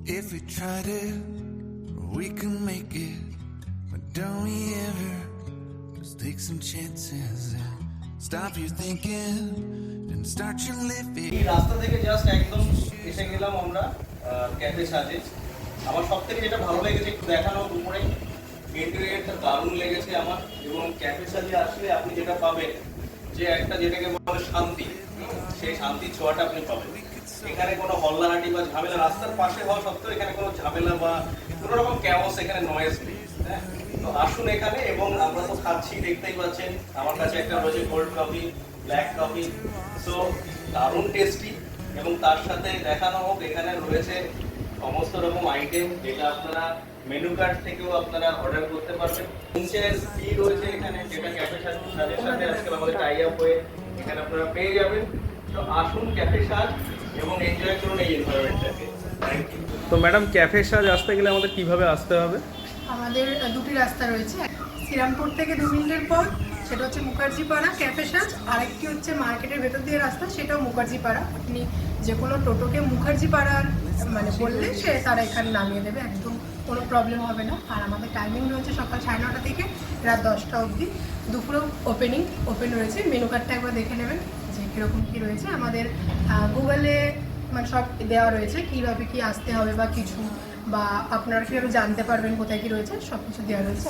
If we tried it, we can make it. But don't we ever just take some chances and stop your thinking and start your living. এই রাস্তা থেকে just একদম এসে গেলাম আমরা cafe সাজে। আমার সব থেকে যেটা ভালো লেগেছে একটু দেখানো উপরে ইন্টেরিয়রটা দারুণ লেগেছে আমার। এবং ক্যাফে সাজে আসলে আপনি যেটা পাবেন যে একটা যেটাকে বলে শান্তি, সেই শান্তির ছোঁয়াটা আপনি পাবেন। এখানে কোনো হল্লাহাটি বা ঝামেলা, রাস্তার পাশে হওয়া সত্ত্বেও এখানে কোনো ঝামেলা বা কোনো রকম ক্যাওস এখানে নয়েজ নেই। হ্যাঁ, তো আসুন এখানে। এবং আমরা তো খাচ্ছি, দেখতেই পাচ্ছেন আমার কাছে একটা রয়েছে cold coffee, black coffee, so দারুণ টেস্টি। এবং তার সাথে দেখানো হোক এখানে রয়েছে সমস্ত রকম আইটেম যেটা আপনারা মেনু কার্ড থেকেও আপনারা অর্ডার করতে পারবেন। লঞ্চের ফি রয়েছে এখানে, যেটা ক্যাফে সাজের সাথে আজকে আমাদের টাই আপ হয়ে এখানে আপনারা পেয়ে যাবেন। তো আসুন ক্যাফে সাজ এবং এনজয় করুন এই এনভায়রনমেন্টটাকে। Thank you. তো ম্যাডাম ক্যাফে সাজ আসতে গেলে আমাদের কিভাবে আসতে হবে? আমাদের দুটি রাস্তা রয়েছে, শ্রীরামপুর থেকে 2 মিনিটের পর সেটা হচ্ছে মুখার্জি পাড়া ক্যাফে সাজ, আরেকটি হচ্ছে মার্কেটের ভেতর দিয়ে রাস্তা, সেটাও মুখার্জি পাড়া। আপনি যে কোনো টোটোকে মুখার্জি পাড়ার মানে বললে সে তারা এখানে নামিয়ে দেবে, একদম কোনো প্রবলেম হবে না। আর আমাদের টাইমিং রয়েছে সকাল 9:30 থেকে রাত 10টা অবধি। দুপুরেও ওপেন রয়েছে। মেনু কার্ডটা একবার দেখে নেবেন যে কীরকম কী রয়েছে। আমাদের গুগলে মানে সব দেওয়া রয়েছে কীভাবে কী আসতে হবে বা কিছু, বা আপনারা কীভাবে জানতে পারবেন কোথায় কী রয়েছে, সব কিছু দেওয়া রয়েছে।